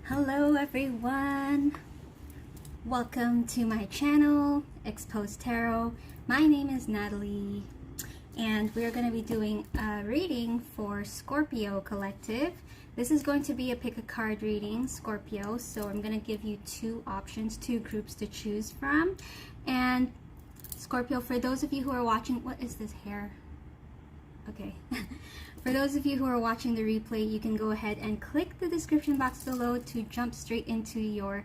Hello everyone, welcome to my channel, Exposed Tarot. My name is Natalie and we're going to be doing a reading for Scorpio collective. This is going to be a pick a card reading, Scorpio, so I'm going to give you two options, two groups to choose from. And Scorpio, for those of you who are watching, what is this hair? Okay. For those of you who are watching the replay, you can go ahead and click the description box below to jump straight into your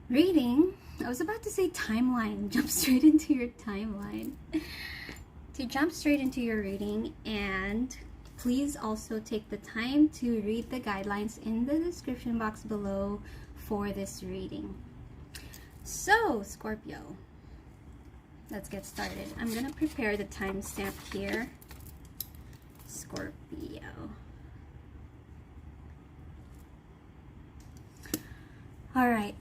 reading. I was about to say timeline. Jump straight into your timeline. To jump straight into your reading, and please also take the time to read the guidelines in the description box below for this reading. So, Scorpio, let's get started. I'm going to prepare the timestamp here. Scorpio. All right.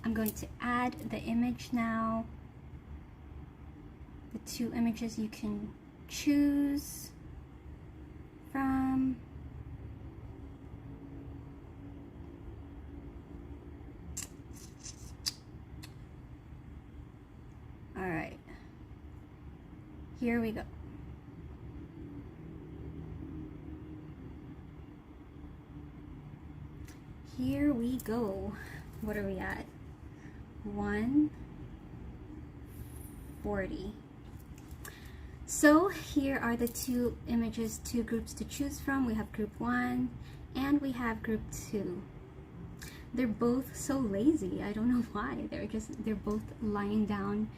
I'm going to add the image now. The two images you can choose from. All right. Here we go. Here we go. What are we at? 140. So here are the two images, two groups to choose from. We have group 1 and we have group 2. They're both so lazy. I don't know why. They're both lying down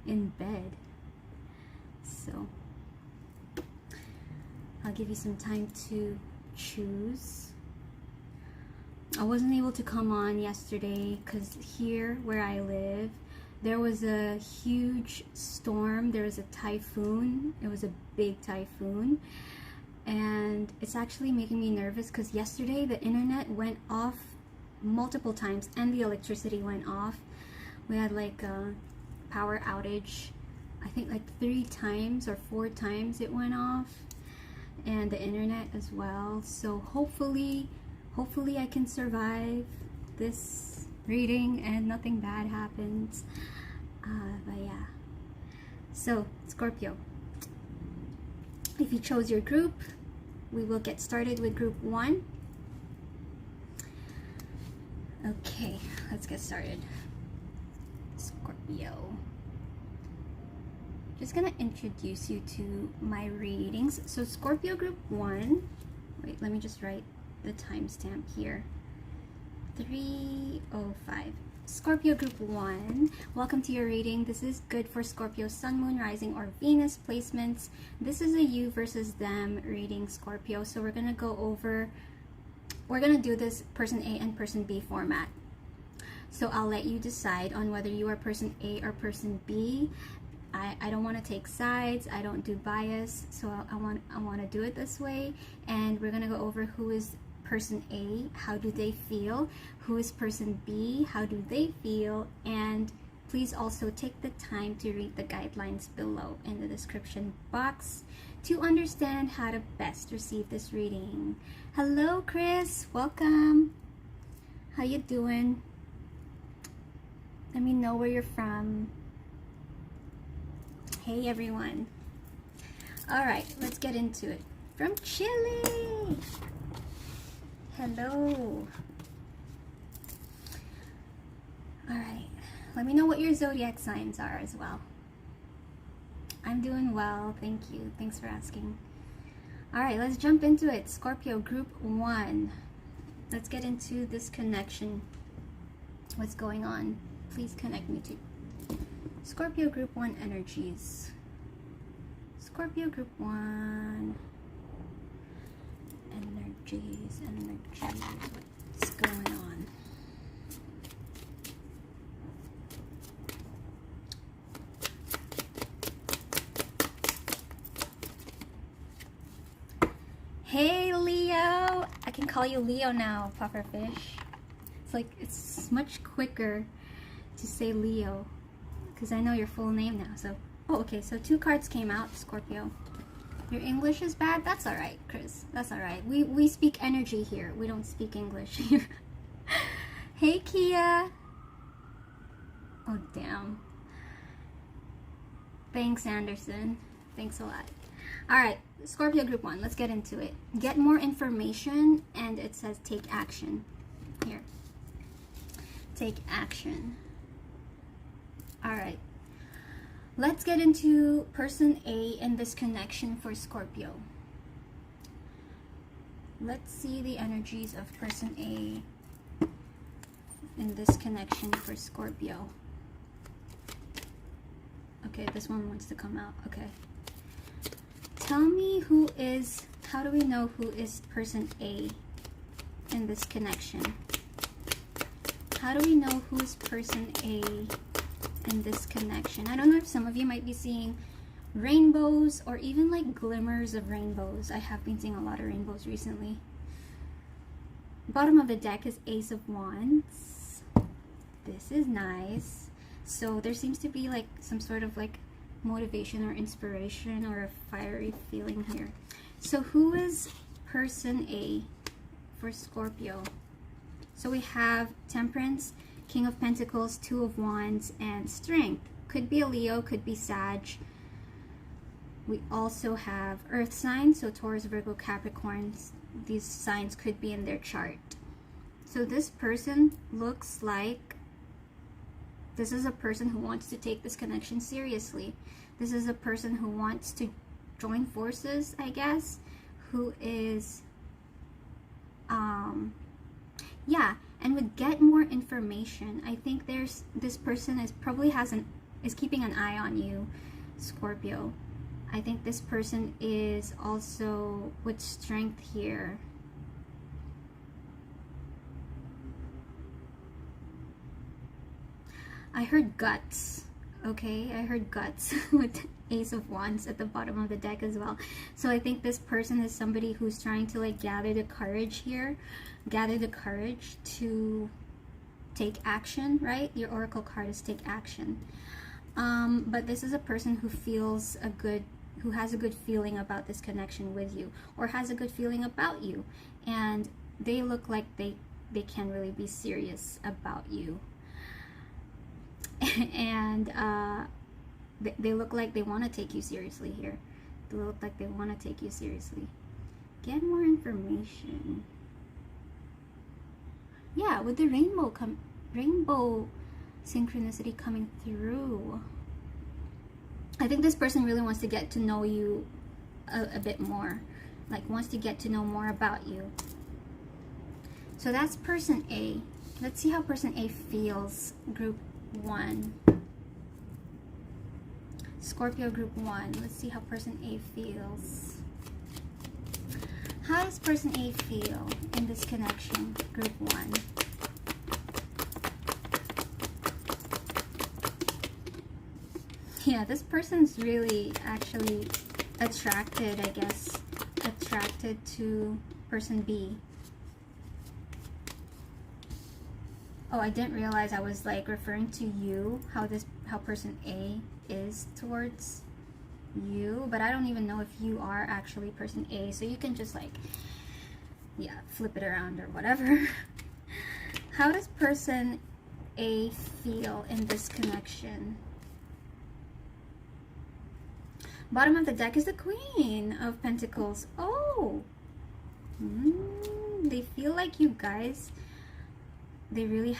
in bed. So I'll give you some time to choose. I wasn't able to come on yesterday because here where I live there was a huge storm. There was a typhoon. It was a big typhoon and it's actually making me nervous because yesterday the internet went off multiple times and the electricity went off. We had like a power outage. I think like 3 times or 4 times it went off, and the internet as well. So hopefully I can survive this reading and nothing bad happens. But yeah. So, Scorpio, if you chose your group, we will get started with group 1. Okay, let's get started. Scorpio. Just gonna introduce you to my readings. So, Scorpio group 1. Wait, let me just write the timestamp here. 3:05. Scorpio group 1, welcome to your reading. This is good for Scorpio sun, moon, rising, or Venus placements. This is a you versus them reading, Scorpio. So we're gonna do this person A and person B format. So I'll let you decide on whether you are person A or person B. I don't want to take sides. I don't do bias, so I want to do it this way. And we're gonna go over who is person A, how do they feel, who is person B, how do they feel, and please also take the time to read the guidelines below in the description box to understand how to best receive this reading. Hello Chris, welcome. How you doing? Let me know where you're from. Hey everyone. All right, let's get into it. From Chile. Hello. All right, let me know what your zodiac signs are as well. I'm doing well, thank you. Thanks for asking. All right, let's jump into it. Scorpio group 1. Let's get into this connection. What's going on? Please connect me to Scorpio group 1 energies. Scorpio group 1 energies. What's going on? Hey Leo, I can call you Leo now, pufferfish. It's like it's much quicker to say Leo because I know your full name now. So, oh, okay. So 2 cards came out, Scorpio. Your English is bad? That's alright, Chris. That's alright. We speak energy here. We don't speak English here. Hey, Kia. Oh, damn. Thanks, Anderson. Thanks a lot. Alright, Scorpio group 1. Let's get into it. Get more information, and it says take action. Here. Take action. Alright. Let's get into person A and this connection for Scorpio. Let's see the energies of person A in this connection for Scorpio. Okay, this one wants to come out. Okay. Tell me who is, how do we know who is person A in this connection? How do we know who's person A in this connection? I don't know if some of you might be seeing rainbows or even like glimmers of rainbows. I have been seeing a lot of rainbows recently. Bottom of the deck is Ace of Wands. This is nice. So there seems to be like some sort of like motivation or inspiration or a fiery feeling here. So who is person A for Scorpio? So we have Temperance, King of Pentacles, Two of Wands, and Strength. Could be a Leo, could be Sag. We also have Earth signs, so Taurus, Virgo, Capricorns. These signs could be in their chart. So this person looks like this is a person who wants to take this connection seriously. This is a person who wants to join forces, I guess, who is, yeah, and would get more information. I think there's, this person is probably is keeping an eye on you, Scorpio. I think this person is also with Strength here. I heard guts. Okay, I heard guts with Ace of Wands at the bottom of the deck as well. So I think this person is somebody who's trying to like gather the courage here, gather the courage to take action, right? Your oracle card is take action. But this is a person who feels who has a good feeling about this connection with you, or has a good feeling about you, and they look like they can really be serious about you. And they look like they want to take you seriously here. They look like they want to take you seriously. Get more information. Yeah, with the rainbow synchronicity coming through. I think this person really wants to get to know you a bit more. Like wants to get to know more about you. So that's person A. Let's see how person A feels. Group 1. Scorpio group 1. Let's see how person A feels. How does person A feel in this connection? Group 1. Yeah, this person's really actually attracted, I guess. Attracted to person B. Oh, I didn't realize I was like referring to you, how person A is towards you, but I don't even know if you are actually person A, so you can just like, yeah, flip it around or whatever. How does person A feel in this connection? Bottom of the deck is the Queen of Pentacles. Oh, they feel like you guys, they really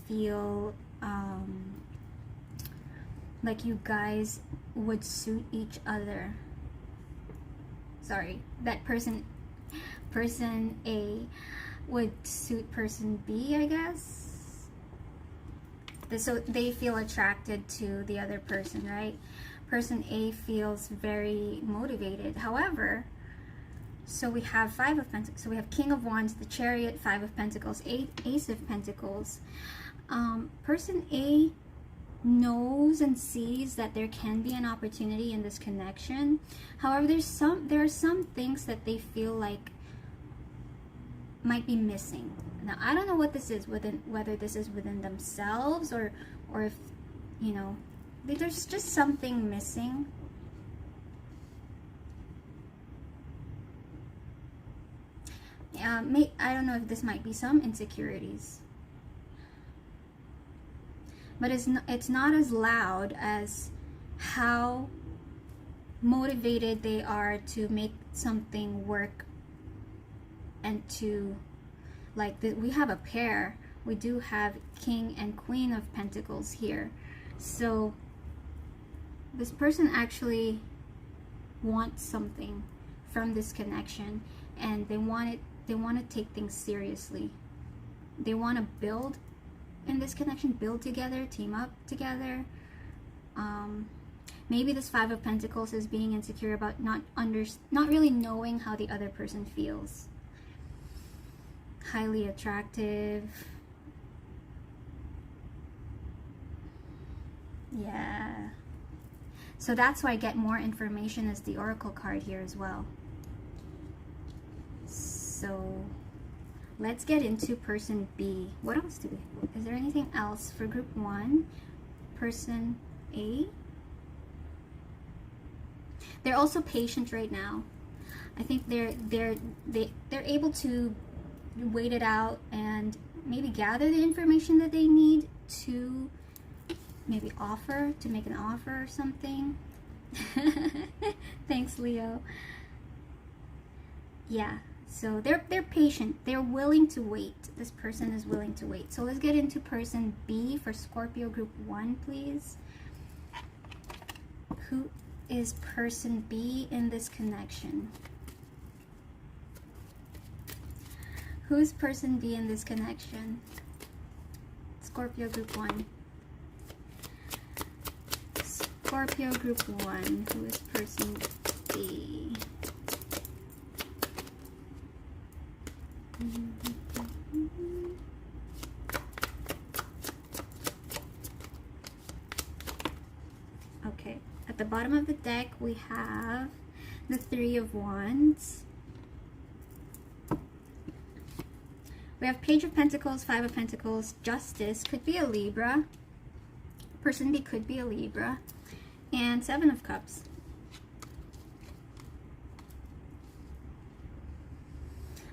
feel like you guys would suit each other. Sorry, that person A would suit person B, I guess. So they feel attracted to the other person, right? Person A feels very motivated. However, so we have Five of Pentacles. So we have King of Wands, the Chariot, Five of Pentacles, Ace of Pentacles. Person A knows and sees that there can be an opportunity in this connection. However, there are some things that they feel like might be missing. Now, I don't know what this is whether this is within themselves or if, you know, there's just something missing. I don't know if this might be some insecurities, but it's not as loud as how motivated they are to make something work, and to, like, we have a pair. We do have King and Queen of Pentacles here. So this person actually wants something from this connection, and they want to take things seriously. They want to build in this connection, build together, team up together. Maybe this Five of Pentacles is being insecure about not really knowing how the other person feels. Highly attractive. Yeah. So that's why I get more information as the Oracle card here as well. So let's get into person B. What else do we? Is there anything else for group 1? Person A. They're also patient right now. I think they're able to wait it out and maybe gather the information that they need to maybe make an offer or something. Thanks, Leo. Yeah, so they're patient. They're willing to wait. This person is willing to wait. So let's get into person B for Scorpio group 1, please. Who is person B in this connection? Who's person B in this connection? Scorpio group 1. Scorpio group 1. Who is person B? Okay, at the bottom of the deck we have the Three of Wands. We have Page of Pentacles, Five of Pentacles, Justice, could be a Libra. Person B could be a Libra. And Seven of Cups.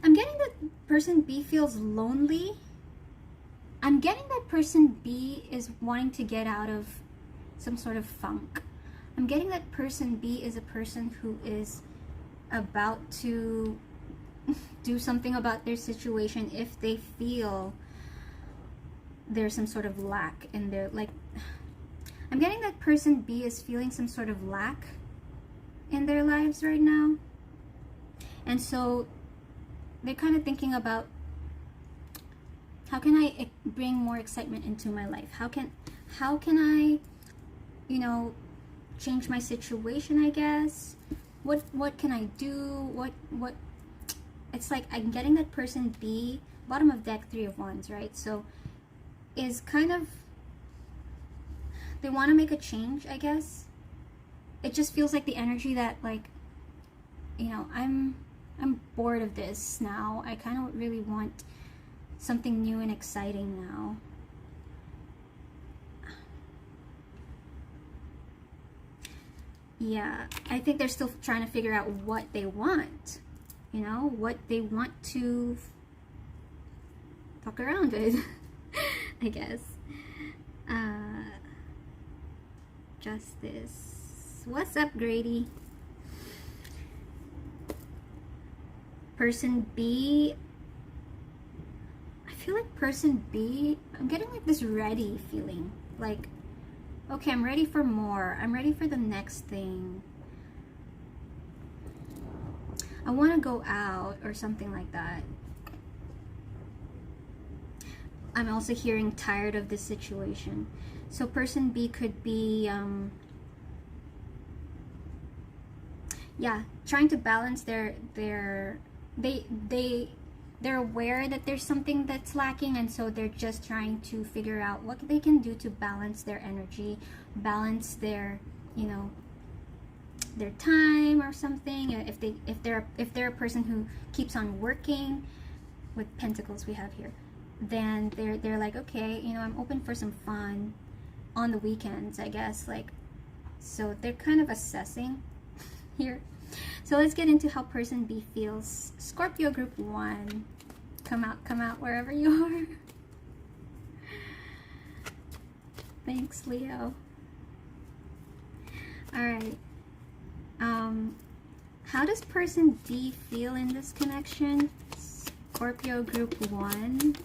I'm getting that person B feels lonely. I'm getting that person B is wanting to get out of some sort of funk. I'm getting that person B is a person who is about to do something about their situation if they feel there's some sort of lack in their, like, I'm getting that person B is feeling some sort of lack in their lives right now. And so they're kind of thinking about, how can I bring more excitement into my life? How can I, you know, change my situation, I guess? What can I do? What it's like I'm getting that person B, bottom of deck, Three of Wands, right? So is kind of, they want to make a change, I guess. It just feels like the energy that, like, you know, I'm bored of this now. I kind of really want something new and exciting now. Yeah, I think they're still trying to figure out what they want. You know, what they want to fuck around with, I guess. Justice. What's up, Grady? Person B. I feel like person B, I'm getting like this ready feeling. Like, okay, I'm ready for more. I'm ready for the next thing. I want to go out or something like that. I'm also hearing tired of this situation. So person B could be, yeah, trying to balance they're aware that there's something that's lacking, and so they're just trying to figure out what they can do to balance their energy, balance their, you know, their time or something. If they're a person who keeps on working, with Pentacles we have here, then they're like, okay, you know, I'm open for some fun on the weekends, I guess. Like, so they're kind of assessing here. So let's get into how person B feels. Scorpio group 1. Come out wherever you are. Thanks, Leo. Alright. How does person B feel in this connection? Scorpio group 1.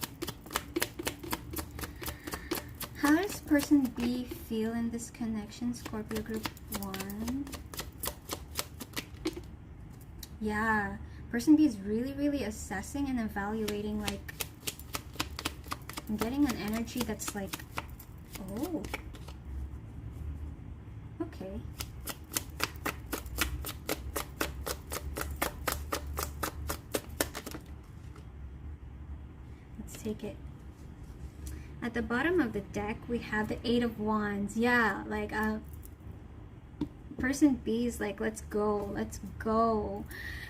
How does person B feel in this connection? Scorpio group 1. Yeah. Person B is really assessing and evaluating, like, I'm getting an energy that's like, oh, okay. Let's take it. At the bottom of the deck, we have the 8 of Wands. Yeah, like, person B is like, let's go, let's go.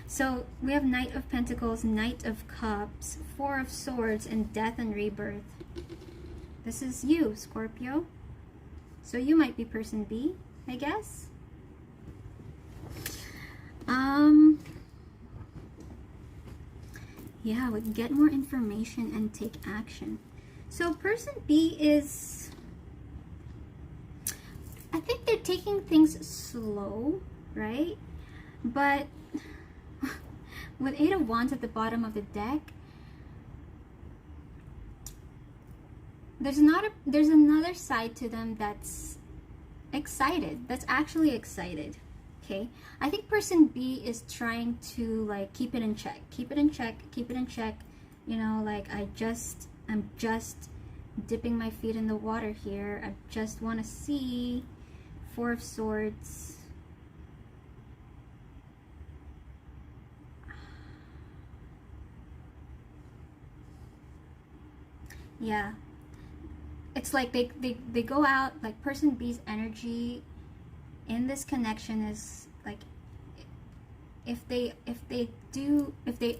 So we have Knight of Pentacles, Knight of Cups, 4 of Swords, and Death and Rebirth. This is you, Scorpio. So you might be person B, I guess. Yeah, we get more information and take action. So person B is, I think they're taking things slow, right? But with 8 of Wands at the bottom of the deck, there's another side to them that's excited. That's actually excited. Okay, I think person B is trying to, like, keep it in check, keep it in check, keep it in check. You know, like, I'm just dipping my feet in the water here. I just want to see 4 of Swords. Yeah, it's like they go out, like, person B's energy in this connection is like, if they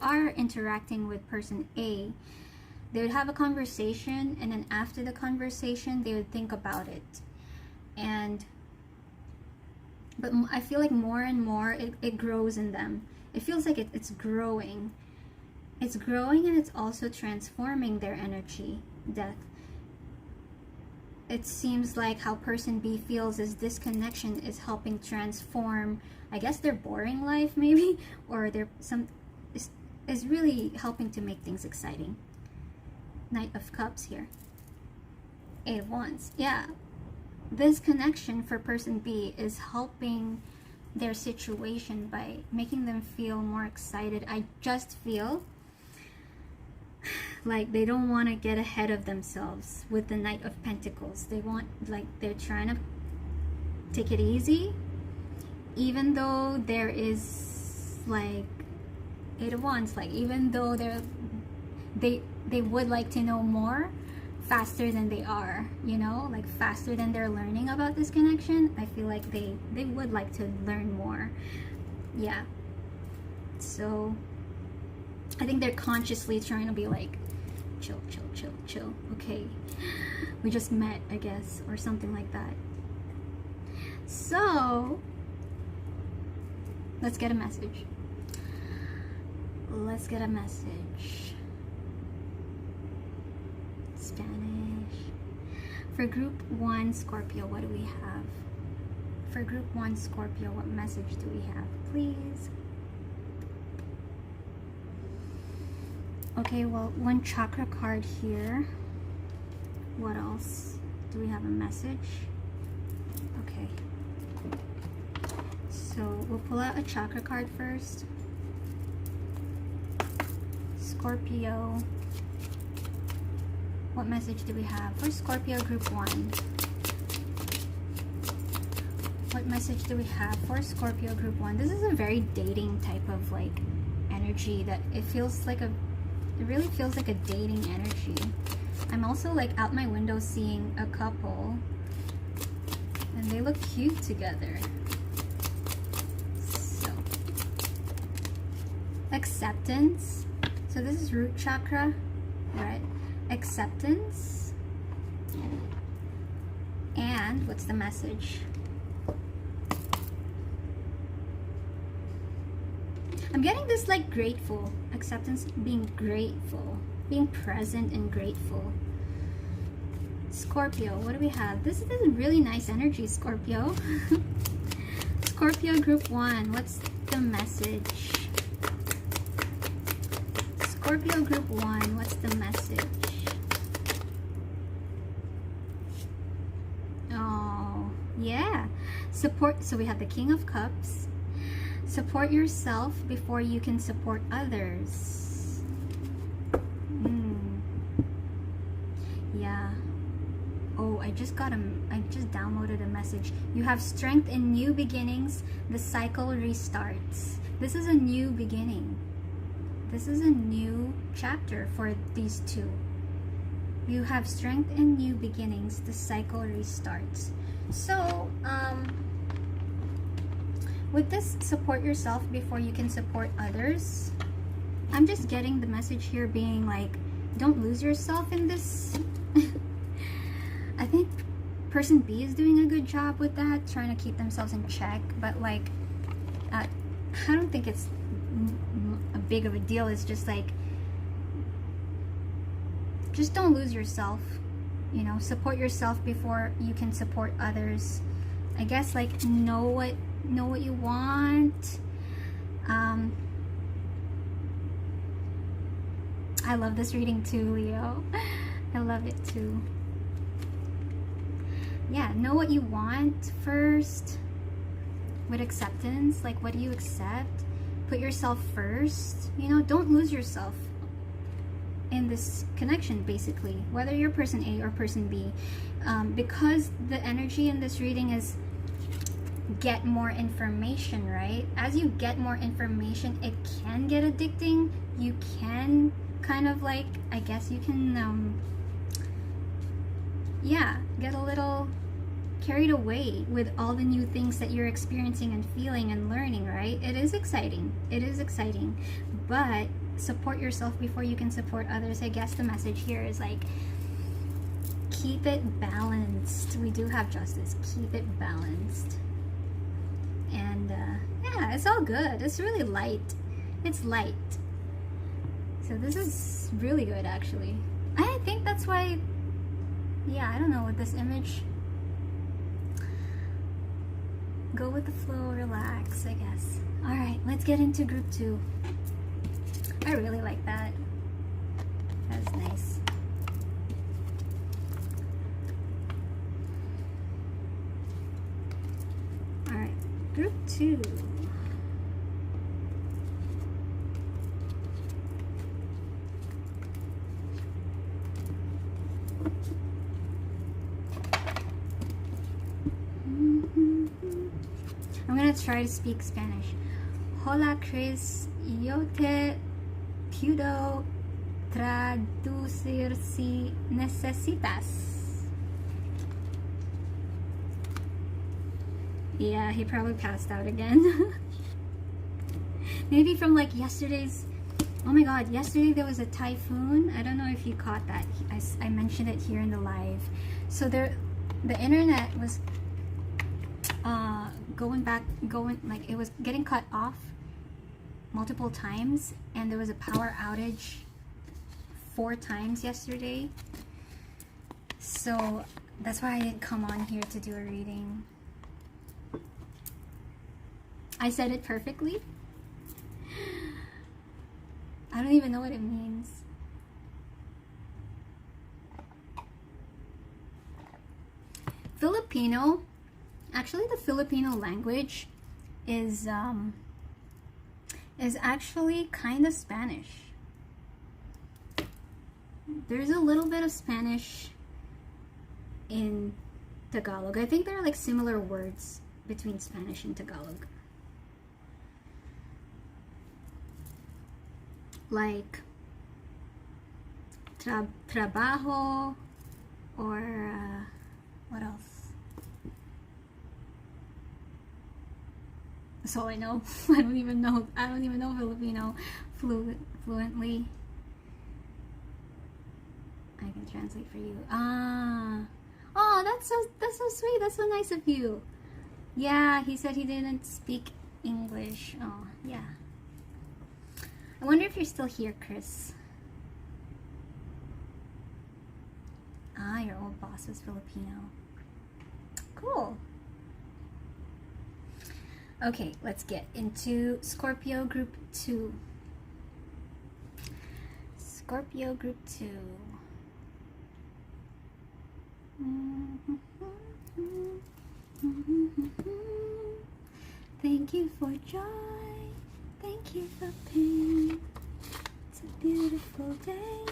are interacting with person A, they would have a conversation, and then after the conversation they would think about it. But I feel like more and more it grows in them. It feels like it's growing. It's growing, and it's also transforming their energy. Death. It seems like how person B feels is this connection is helping transform, I guess, their boring life, maybe, or is really helping to make things exciting. Knight of Cups here. 8 of Wands. Yeah. This connection for person B is helping their situation by making them feel more excited. I just feel like they don't want to get ahead of themselves with the Knight of Pentacles. They want, like, they're trying to take it easy, even though there is, like, 8 of Wands, like, even though they would like to know more faster than they are, you know, like, faster than they're learning about this connection. I feel like they would like to learn more. Yeah. So I think they're consciously trying to be like, chill, chill, chill, chill. Okay, we just met, I guess, or something like that. So let's get a message. Let's get a message. Spanish. For group 1 Scorpio, what do we have? For group 1 Scorpio, what message do we have, please? Okay, well, 1 chakra card here. What else? Do we have a message? Okay. So we'll pull out a chakra card first. Scorpio. What message do we have for Scorpio group 1? What message do we have for Scorpio group 1? This is a very dating type of, like, energy that it feels like it really feels like a dating energy. I'm also, like, out my window seeing a couple, and they look cute together. So, acceptance. So this is root chakra, right? Acceptance. And what's the message? I'm getting this like grateful, acceptance, being grateful, being present and grateful. Scorpio, what do we have? This is really nice energy, Scorpio. Scorpio group 1, what's the message? Scorpio group 1, what's the message? Oh, yeah. Support, so we have the King of Cups. Support yourself before you can support others. Yeah. Oh, I just downloaded a message. You have strength in new beginnings. The cycle restarts. This is a new beginning. This is a new chapter for these two. You have strength in new beginnings. The cycle restarts. So, with this, support yourself before you can support others. I'm just getting the message here being like, don't lose yourself in this. I think person B is doing a good job with that, trying to keep themselves in check, but like, I don't think it's a big of a deal. It's just like, just don't lose yourself, you know, support yourself before you can support others. I guess like know what you want. I love this reading too, Leo. I love it too. Yeah, know what you want first with acceptance. Like, what do you accept? Put yourself first. You know, don't lose yourself in this connection, basically, whether you're person A or person B, because the energy in this reading is get more information, right? As you get more information, it can get addicting. You can kind of like, I guess you can yeah, get a little carried away with all the new things that you're experiencing and feeling and learning, right? It is exciting. It is exciting. But support yourself before you can support others. I guess the message here is like, keep it balanced. We do have justice. Keep it balanced. And yeah, it's all good. It's really light. It's light. So this is really good, actually. I think that's why, yeah, I don't know, with this image, go with the flow, relax, I guess. All right, let's get into group 2. I really like that. That's nice. All right, group 2. I'm gonna try to speak Spanish. Hola, Chris. Yo te puedo traducir si necesitas. Yeah, he probably passed out again. Maybe from like yesterday's. Oh my god, yesterday there was a typhoon. I don't know if you caught that. I mentioned it here in the live. So the internet was going like, it was getting cut off multiple times, and there was a power outage 4 times yesterday. So that's why I didn't come on here to do a reading. I said it perfectly. I don't even know what it means. Filipino. Actually, the Filipino language is actually kind of Spanish. There's a little bit of Spanish in Tagalog. I think there are like similar words between Spanish and Tagalog. Like trabajo, or what else? That's all I know. I don't even know Filipino fluently. I can translate for you. Oh, that's so sweet. That's so nice of you. Yeah, he said he didn't speak English. Oh, yeah. I wonder if you're still here, Chris. Ah, your old boss was Filipino. Cool. Okay, let's get into Scorpio group 2. Scorpio group 2. Thank you for joy. Thank you for pain. It's a beautiful day.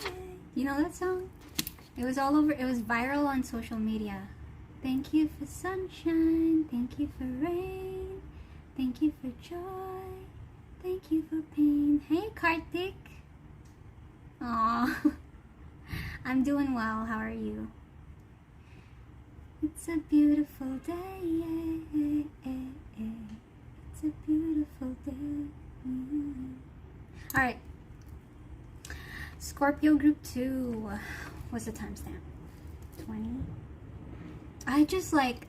You know that song? It was all over. It was viral on social media. Thank you for sunshine. Thank you for rain. Thank you for joy. Thank you for pain. Hey, Karthik. Aw. I'm doing well. How are you? It's a beautiful day. It's a beautiful day. Alright. Scorpio group 2. What's the timestamp? 20. I just like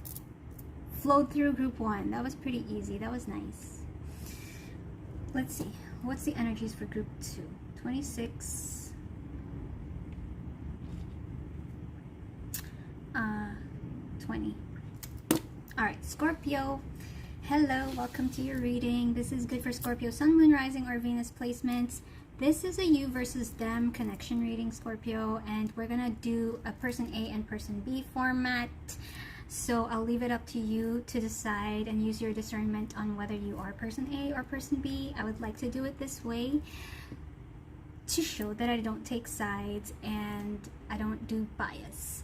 flowed through group 1. That was pretty easy. That was nice. Let's see. What's the energies for group 2? 26. 20. Alright, Scorpio. Hello, welcome to your reading. This is good for Scorpio, Sun, Moon, Rising, or Venus placements. This is a you versus them connection reading, Scorpio, and we're gonna do a person A and person B format. So I'll leave it up to you to decide and use your discernment on whether you are person A or person B. I would like to do it this way to show that I don't take sides and I don't do bias.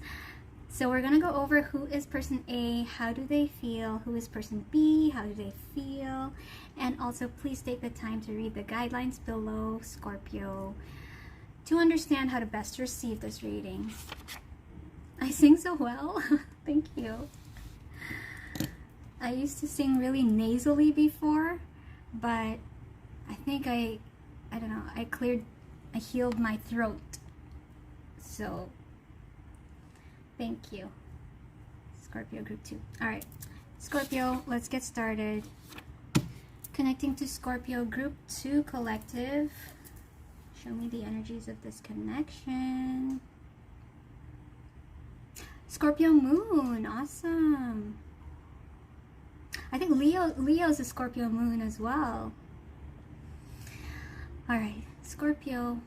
So we're gonna go over who is person A, how do they feel, who is person B, how do they feel, and also please take the time to read the guidelines below, Scorpio, to understand how to best receive this reading. I sing so well. Thank you. I used to sing really nasally before, but I think I don't know, I healed my throat. So thank you. Scorpio group 2. Alright, Scorpio, let's get started. Connecting to Scorpio group 2 collective. Show me the energies of this connection. Scorpio moon, awesome. I think Leo's a Scorpio moon as well. Alright, Scorpio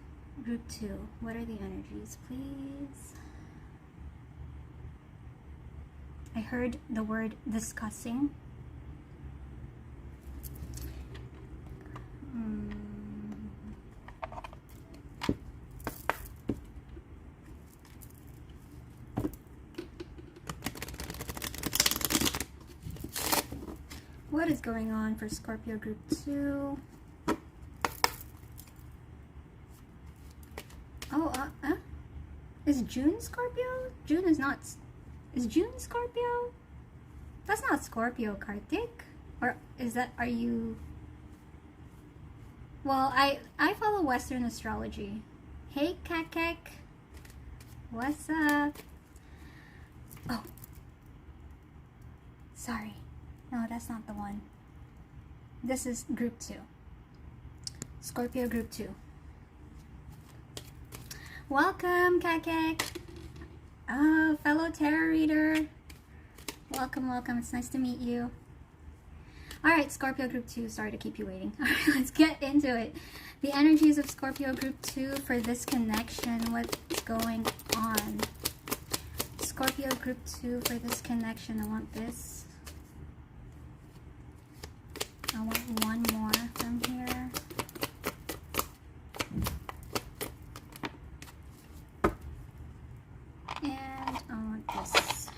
group 2. What are the energies, please? I heard the word discussing. What is going on for Scorpio group 2? Is June Scorpio? June is not. Is June Scorpio? That's not Scorpio, Karthik. Or is that, are you? Well, I follow Western astrology. Hey, Kakek. What's up? Oh. Sorry. No, that's not the one. This is group 2. Scorpio group 2. Welcome, Kakek. Oh, fellow tarot reader. Welcome, welcome. It's nice to meet you. Alright, Scorpio group 2. Sorry to keep you waiting. Alright, let's get into it. The energies of Scorpio group 2 for this connection. What's going on? Scorpio group 2 for this connection. I want this. I want one more from here. And I want this.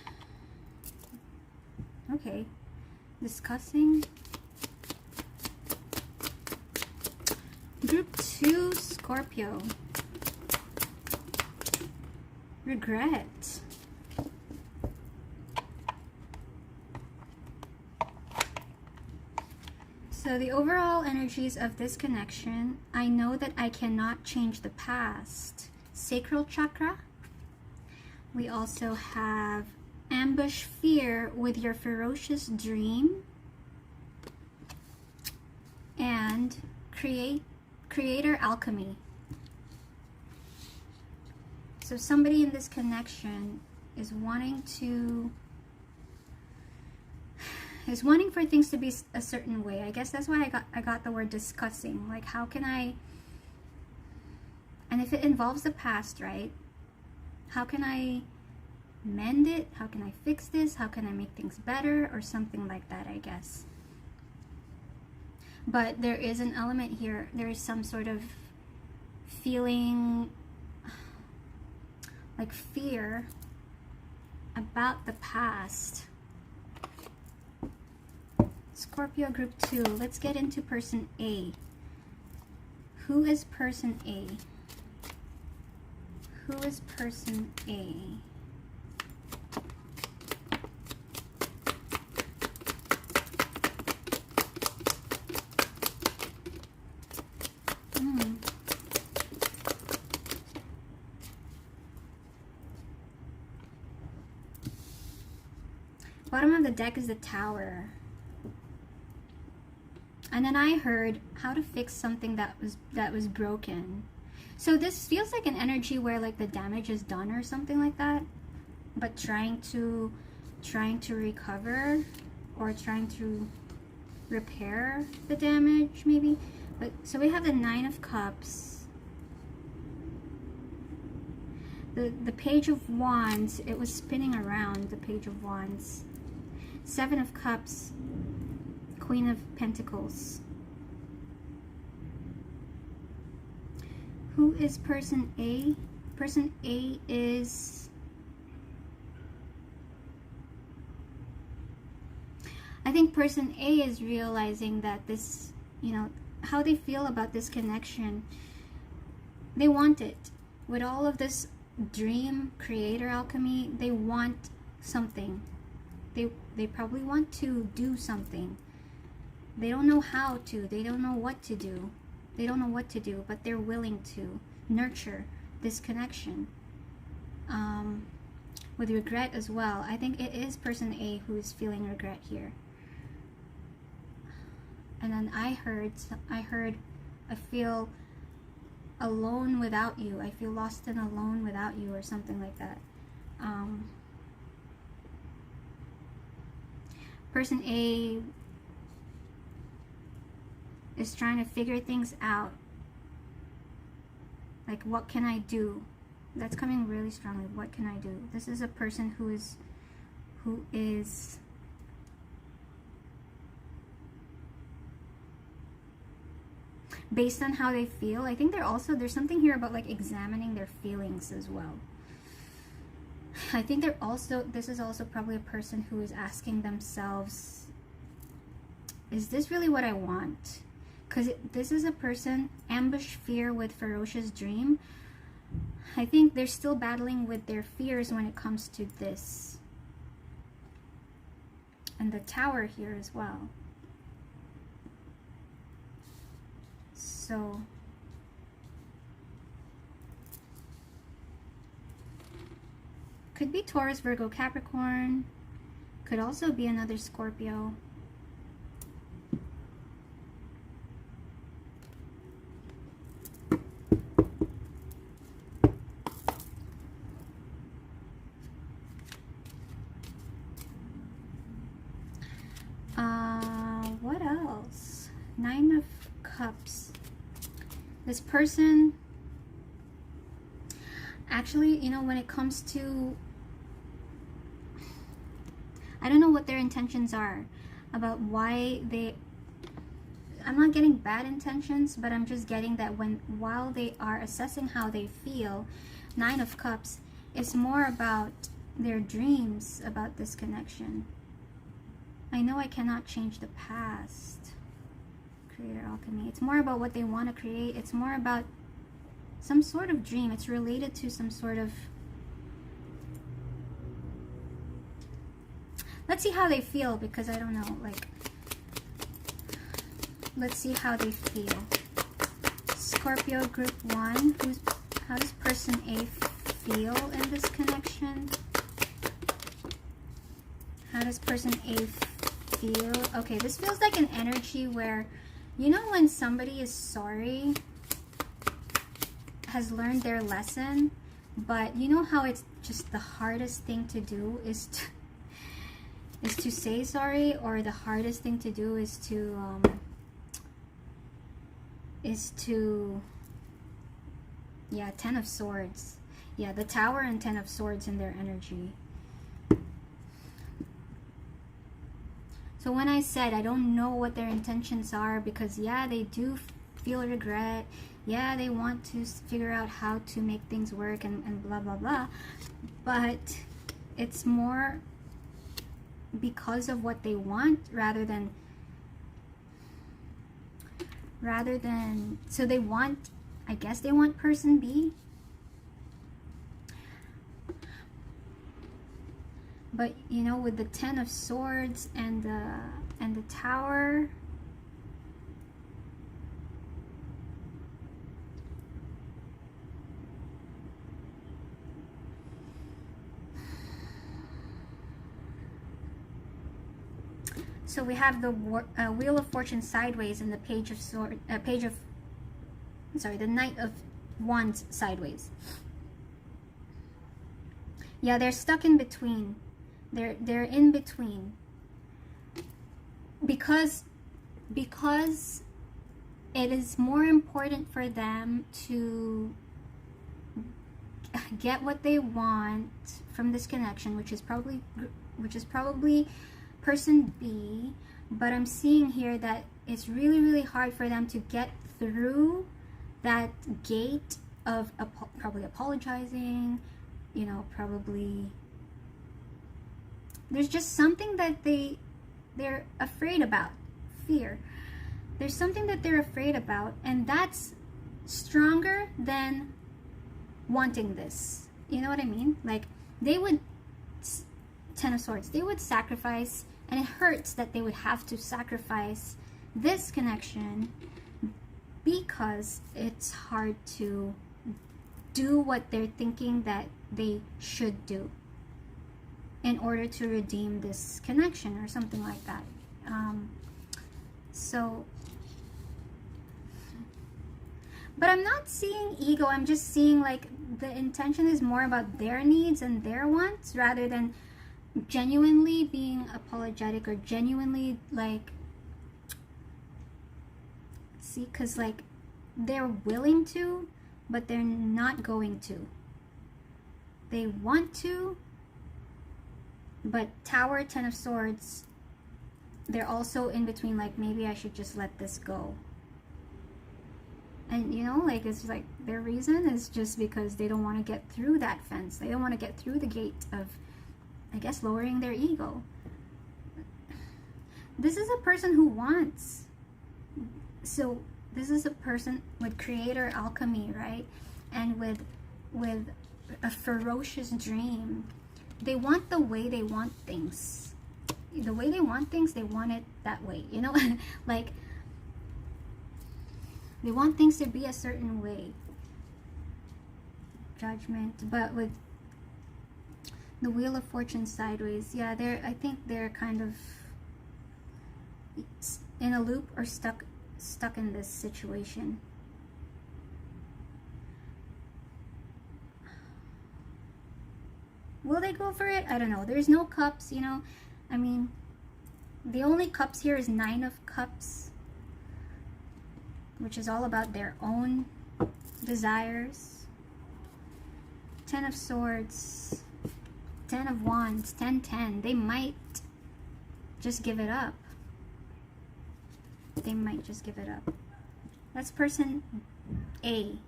Okay. Discussing. Group 2 Scorpio. Regret. So the overall energies of this connection, I know that I cannot change the past. Sacral chakra. We also have ambush fear with your ferocious dream. And creator alchemy. So somebody in this connection is wanting for things to be a certain way. I guess that's why I got the word discussing. Like, how can I, and if it involves the past, right? How can I mend it? How can I fix this? How can I make things better? Or something like that, I guess. But there is an element here. There is some sort of feeling like fear about the past. Scorpio group 2. Let's get into person A. Who is person A? Who is person A? Bottom of the deck is the Tower. And then I heard how to fix something that was broken. So this feels like an energy where like the damage is done or something like that, but trying to recover or trying to repair the damage maybe. But so we have the Nine of Cups, the Page of Wands. It was spinning around, the Page of Wands. Seven of Cups, Queen of Pentacles. Who is person A? Person A is, I think person A is realizing that this, you know, how they feel about this connection. They want it. With all of this dream creator alchemy, they want something. They probably want to do something. They don't know how to. They don't know what to do. They don't know what to do, but they're willing to nurture this connection. With regret as well. I think it is person A who is feeling regret here. And then I heard, I feel alone without you. I feel lost and alone without you, or something like that. Person A is trying to figure things out. Like, what can I do? That's coming really strongly. What can I do? This is a person who is based on how they feel. I think there's something here about like examining their feelings as well. I think this is also probably a person who is asking themselves, is this really what I want? Because this is a person, ambush fear with ferocious dream. I think they're still battling with their fears when it comes to this. And the Tower here as well. So could be Taurus, Virgo, Capricorn. Could also be another Scorpio. What else? Nine of Cups. This person, actually, you know, when it comes to, I don't know what their intentions are, about why they, I'm not getting bad intentions, but I'm just getting that while they are assessing how they feel, Nine of Cups is more about their dreams about this connection. I know I cannot change the past. Creator alchemy. It's more about what they want to create. It's more about some sort of dream. It's related to some sort of... Let's see how they feel, because I don't know, like... Let's see how they feel. Scorpio group 1. How does person A feel in this connection? How does person A feel? Okay, this feels like an energy where, you know, when somebody is sorry has learned their lesson, but you know how it's just the hardest thing to do is to say sorry, or the hardest thing to do is to yeah, Ten of Swords. Yeah, the Tower and Ten of Swords in their energy. So when I said I don't know what their intentions are, because yeah, they do feel regret, yeah, they want to figure out how to make things work and blah blah blah, but it's more because of what they want rather than so they want, I guess they want person B. But you know, with the Ten of Swords and the Tower, so we have the Wheel of Fortune sideways and the Page of the Knight of Wands sideways. Yeah, they're stuck in between. They're in between because it is more important for them to get what they want from this connection, which is probably person B. But I'm seeing here that it's really, really hard for them to get through that gate of probably apologizing, you know, probably there's just something that they're afraid about. Fear. There's something that they're afraid about, and that's stronger than wanting this. You know what I mean? Like, they would, Ten of Swords, they would sacrifice, and it hurts that they would have to sacrifice this connection because it's hard to do what they're thinking that they should do in order to redeem this connection or something like that. But I'm not seeing ego. I'm just seeing like the intention is more about their needs and their wants rather than genuinely being apologetic or genuinely like, see, because like they're willing to, but they're not going to. They want to, but Tower, Ten of Swords, they're also in between, like, maybe I should just let this go. And, you know, like, it's like their reason is just because they don't want to get through that fence. They don't want to get through the gate of, I guess, lowering their ego. This is a person who wants. So, this is a person with creator alchemy, right? And with a ferocious dream. They want the way they want things. The way they want things, they want it that way, you know? Like, they want things to be a certain way. Judgment. But with the Wheel of Fortune sideways, yeah, I think they're kind of in a loop or stuck in this situation. Will they go for it? I don't know. There's no cups, you know. I mean, the only cups here is Nine of Cups, which is all about their own desires. Ten of Swords, Ten of Wands, 10-10. They might just give it up. They might just give it up. That's person A.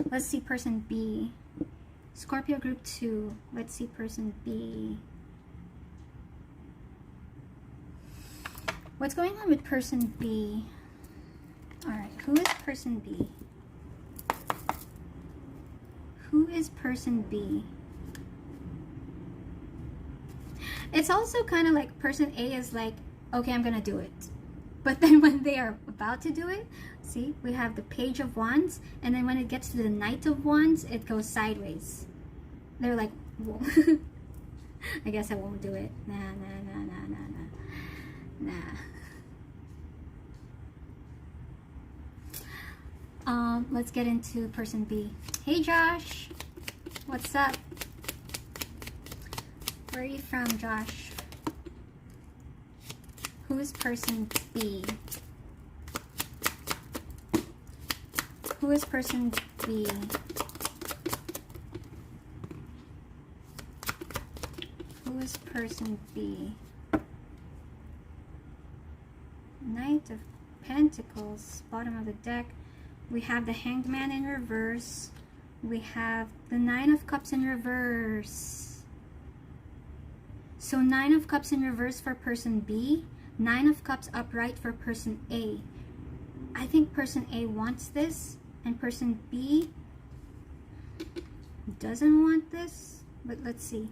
Let's see person B. Scorpio group 2. Let's see person B. What's going on with person B? Alright, who is person B? Who is person B? It's also kind of like person A is like, okay, I'm gonna do it. But then when they are about to do it, see, we have the Page of Wands, and then when it gets to the Knight of Wands, it goes sideways. They're like, whoa. I guess I won't do it. Nah. let's get into person B. Hey Josh, what's up? Where are you from, Josh? Who is person B? Who is person B? Who is person B? Knight of Pentacles, bottom of the deck. We have the Hanged Man in reverse. We have the Nine of Cups in reverse. So 9 of Cups in reverse for person B, 9 of Cups upright for person A. I think person A wants this, and person B doesn't want this, but let's see.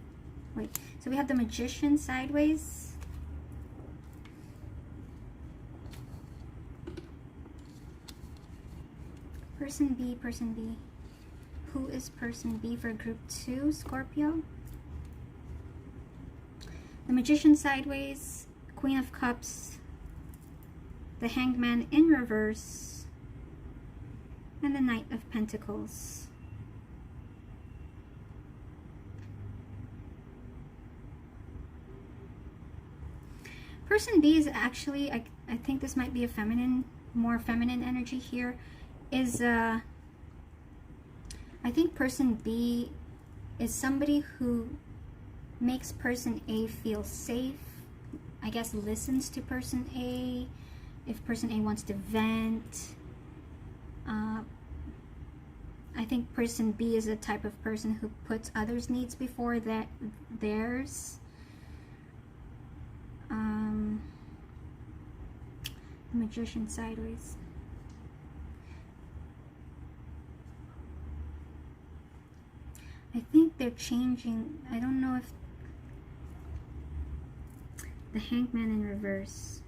Wait, so we have the Magician sideways. Person B, person B. Who is person B for group 2, Scorpio? The Magician sideways, Queen of Cups, the Hanged Man in reverse, and the Knight of Pentacles. Person B is actually, I think this might be a feminine, more feminine energy here, is, I think person B is somebody who makes person A feel safe. I guess listens to person A. If person A wants to vent. I think person B is the type of person who puts others' needs before theirs. Magician sideways. I think they're changing. I don't know if the Hanged Man in reverse.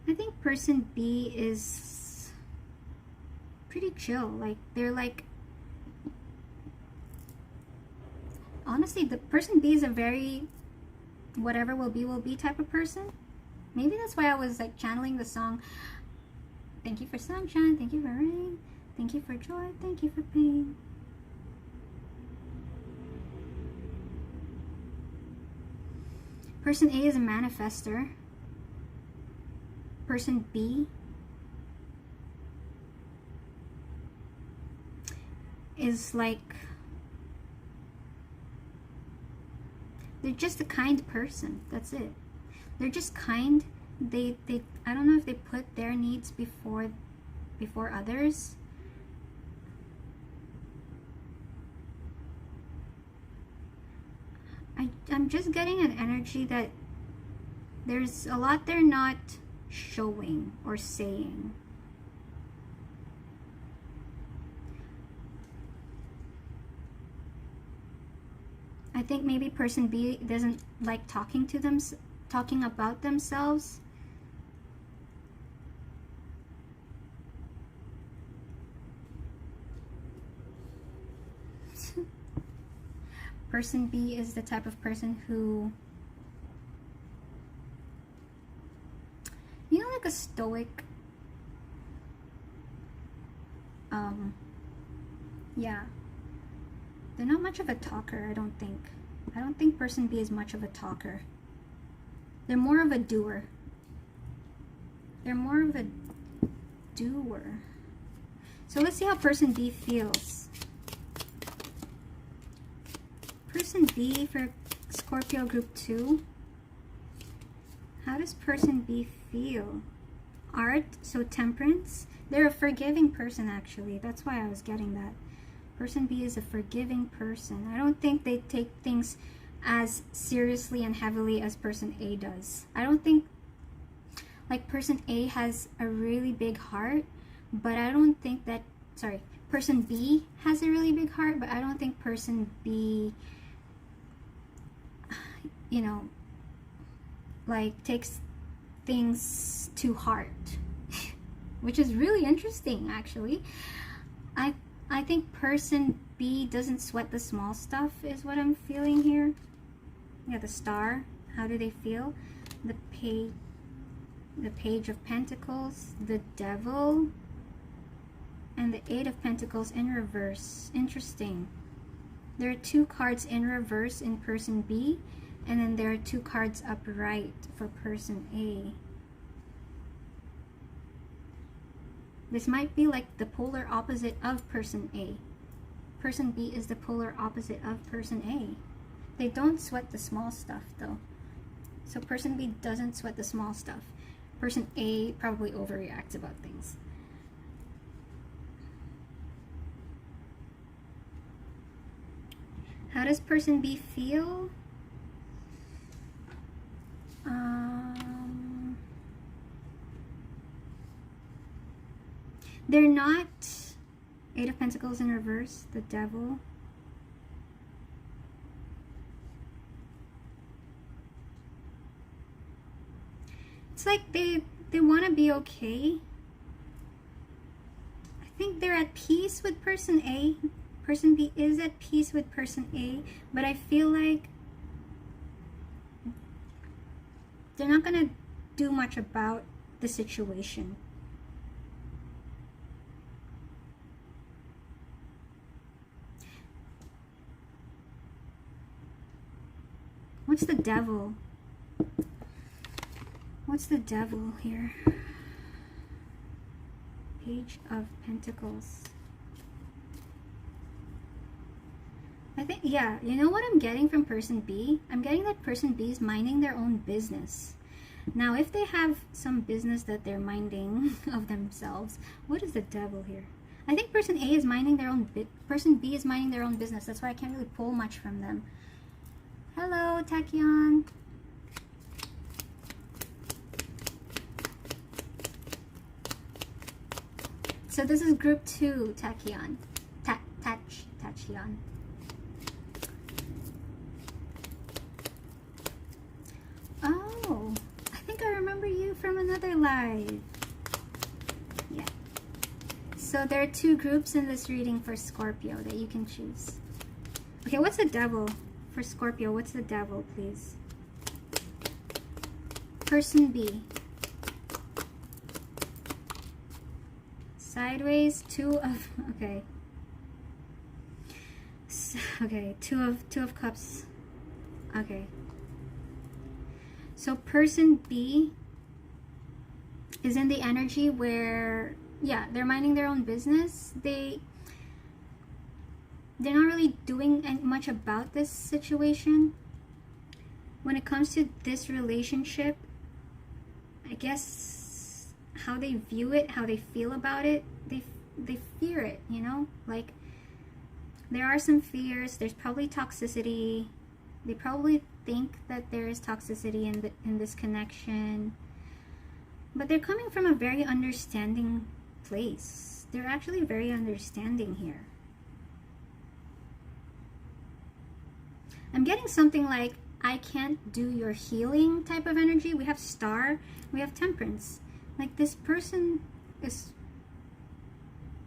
I think person B is pretty chill. Like, they're like, honestly, the person B is a very whatever will be type of person. Maybe that's why I was like channeling the song, thank you for sunshine, thank you for rain, thank you for joy, thank you for pain. Person A is a manifester. Person B is like, they're just a kind person. That's it. They're just kind. They I don't know if they put their needs before others. I'm just getting an energy that there's a lot they're not showing or saying. I think maybe person B doesn't like talking about themselves. Person B is the type of person who, you know, like a stoic, yeah. They're not much of a talker, I don't think. I don't think person B is much of a talker. They're more of a doer. They're more of a doer. So let's see how person B feels. Person B for Scorpio group 2. How does person B feel? Art, so temperance. They're a forgiving person actually. That's why I was getting that. Person B is a forgiving person. I don't think they take things as seriously and heavily as person A does. I don't think, like, person A has a really big heart, but I don't think that, sorry, person B has a really big heart, but I don't think person B, you know, like, takes things to heart, which is really interesting actually. I think person B doesn't sweat the small stuff is what I'm feeling here. Yeah, the star. How do they feel? The Page of Pentacles, the Devil, and the Eight of Pentacles in reverse. Interesting. There are 2 cards in reverse in person B, and then there are 2 cards upright for person A. This might be like the polar opposite of person A. Person B is the polar opposite of person A. They don't sweat the small stuff though. So person B doesn't sweat the small stuff. Person A probably overreacts about things. How does person B feel? They're not. Eight of Pentacles in reverse, the Devil. It's like they want to be okay. I think they're at peace with person A. Person B is at peace with person A, but I feel like they're not going to do much about the situation. What's the Devil? What's the Devil here? Page of Pentacles. I think, yeah, you know what I'm getting from person B? I'm getting that person B is minding their own business. Now, if they have some business that they're minding of themselves, what is the Devil here? I think person A is minding their own person B is minding their own business. That's why I can't really pull much from them. Hello, Tachyon. So this is group 2, Tachyon. Tachyon. Oh, I think I remember you from another live. Yeah. So there are 2 groups in this reading for Scorpio that you can choose. Okay, what's the Devil? For Scorpio, what's the Devil, please? Person B. Sideways, 2 of, okay. Okay, two of Cups. Okay. So person B is in the energy where, yeah, they're minding their own business. They're not really doing much about this situation. When it comes to this relationship, I guess how they view it, how they feel about it, they fear it, you know? Like, there are some fears. There's probably toxicity. They probably think that there is toxicity in this connection. But they're coming from a very understanding place. They're actually very understanding here. I'm getting something like, I can't do your healing type of energy. We have Star, we have Temperance. Like, this person is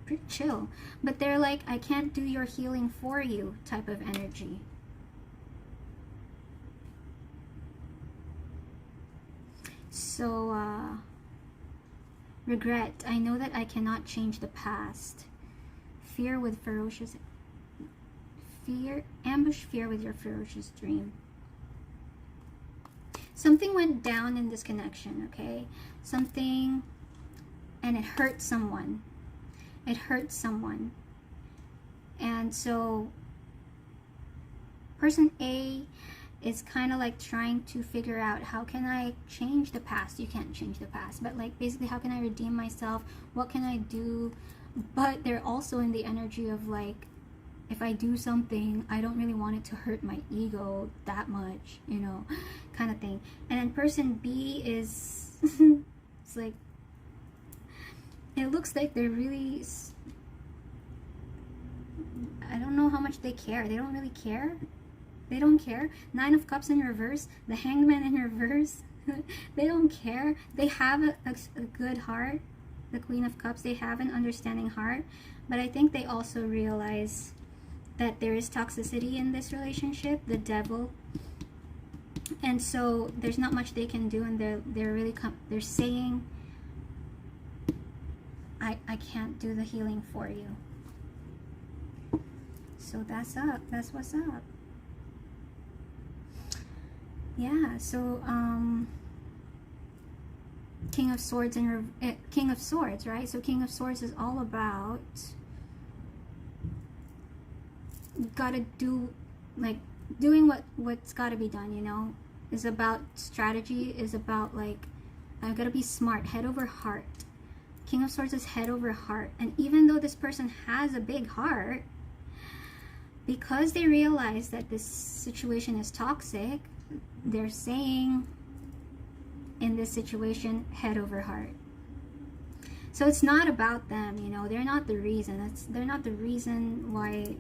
pretty chill, but they're like, I can't do your healing for you type of energy. So, regret. I know that I cannot change the past. Fear with ferocious... Fear, ambush fear with your ferocious dream. Something went down in this connection, okay? Something, and it hurt someone. It hurt someone. And so, person A is kind of like trying to figure out, how can I change the past? You can't change the past, but like basically, how can I redeem myself? What can I do? But they're also in the energy of like, if I do something, I don't really want it to hurt my ego that much, you know, kind of thing. And then person B is, it's like, it looks like they're really, I don't know how much they care. They don't really care. They don't care. 9 of Cups in reverse, the Hangman in reverse. They don't care. They have a good heart. the Queen of Cups, they have an understanding heart, but I think they also realize that there is toxicity in this relationship, the devil, and so there's not much they can do, and they're saying, I can't do the healing for you. So that's what's up. Yeah, so King of Swords and King of Swords, right? So King of Swords is all about, gotta do, like, doing what's gotta be done, you know? Is about strategy, is about, like, I've gotta be smart, head over heart. King of Swords is head over heart. And even though this person has a big heart, because they realize that this situation is toxic, they're saying in this situation, head over heart. So it's not about them, you know. They're not the reason. They're not the reason why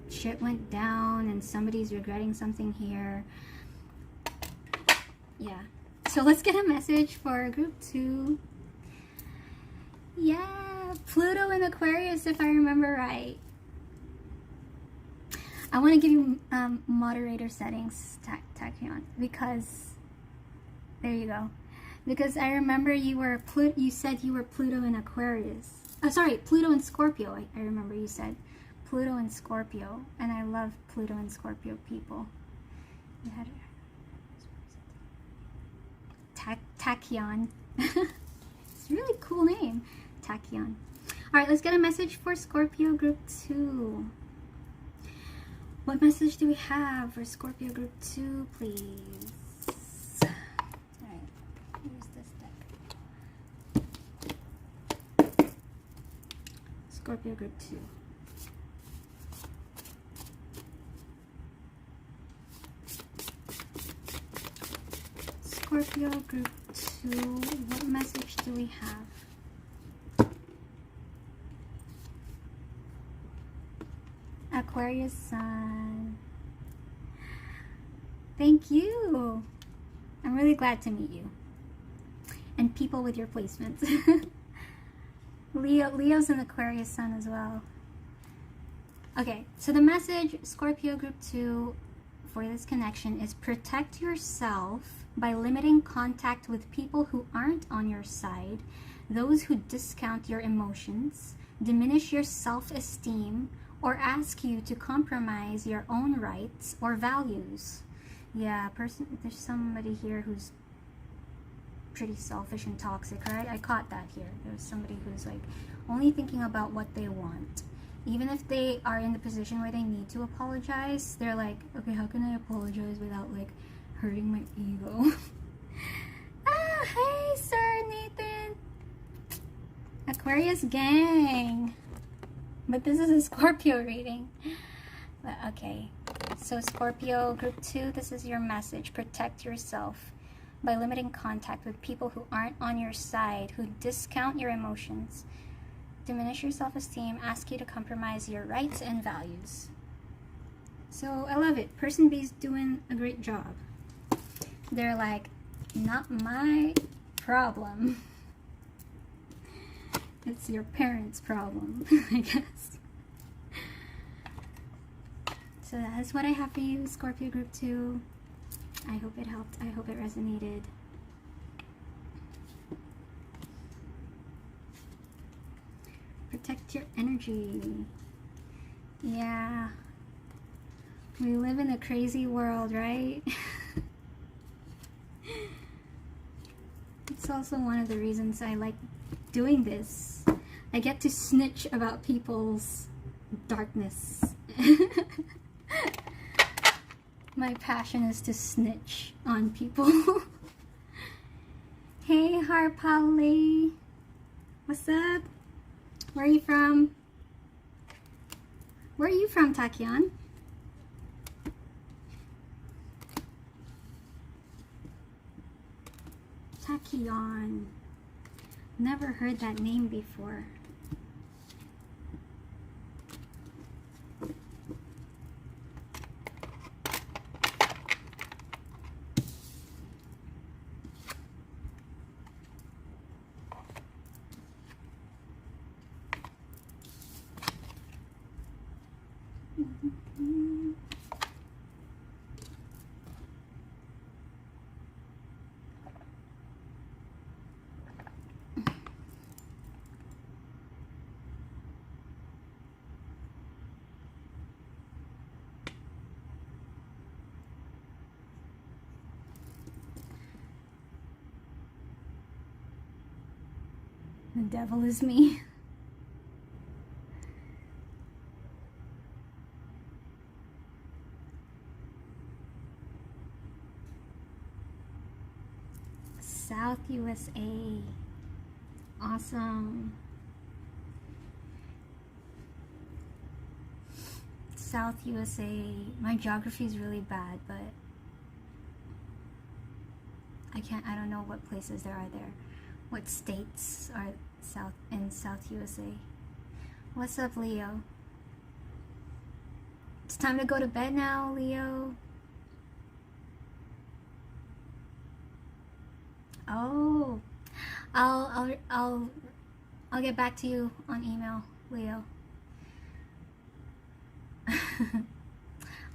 shit went down and somebody's regretting something here. Yeah. So let's get a message for group 2. Yeah, Pluto in Aquarius, if I remember right. I want to give you moderator settings, Tachyon, because there you go. Because I remember you said you were Pluto in Aquarius. Oh, sorry, Pluto in Scorpio. I remember you said Pluto in Scorpio, and I love Pluto and Scorpio people. You had Tachyon. It's a really cool name, Tachyon. All right, let's get a message for Scorpio group 2. What message do we have for Scorpio group 2, please? All right, use this deck. Scorpio group 2. Scorpio group 2, what message do we have? Aquarius Sun. Thank you. I'm really glad to meet you. And people with your placements. Leo's an Aquarius Sun as well. Okay, so the message, Scorpio group 2, for this connection is protect yourself by limiting contact with people who aren't on your side, those who discount your emotions, diminish your self-esteem, or ask you to compromise your own rights or values. Yeah, there's somebody here who's pretty selfish and toxic, right? I caught that here. There's somebody who's like only thinking about what they want. Even if they are in the position where they need to apologize, they're like, okay, how can I apologize without like hurting my ego? Ah, hey, Sir Nathan. Aquarius gang. But this is a Scorpio reading. But okay, so Scorpio group 2, this is your message. Protect yourself by limiting contact with people who aren't on your side, who discount your emotions, diminish your self-esteem, ask you to compromise your rights and values. So I love it. Person B's doing a great job. They're like, not my problem. It's your parents' problem, I guess. So that's what I have for you, Scorpio group 2. I hope it helped. I hope it resonated. Protect your energy. Yeah. We live in a crazy world, right? It's also one of the reasons I like doing this. I get to snitch about people's darkness. My passion is to snitch on people. Hey, Harpali. What's up? Where are you from? Where are you from, Tachyon? Tachyon. Never heard that name before. The devil is me. South USA. Awesome. South USA. My geography is really bad, but I don't know what places there are there. What states are in South USA? What's up, Leo? It's time to go to bed now, Leo. Oh, I'll get back to you on email, Leo.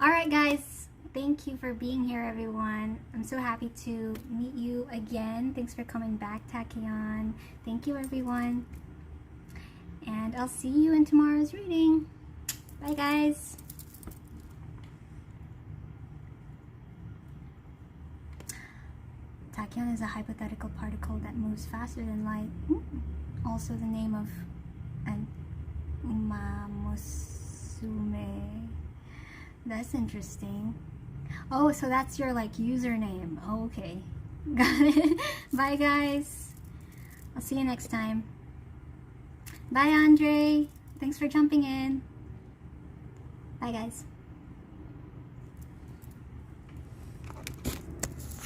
All right, guys. Thank you for being here, everyone. I'm so happy to meet you again. Thanks for coming back, Tachyon. Thank you, everyone. And I'll see you in tomorrow's reading. Bye, guys. Tachyon is a hypothetical particle that moves faster than light. Also the name of an Umamusume. That's interesting. Oh, so that's your like username. Oh, okay. Got it. Bye, guys. I'll see you next time. Bye, Andre. Thanks for jumping in. Bye, guys.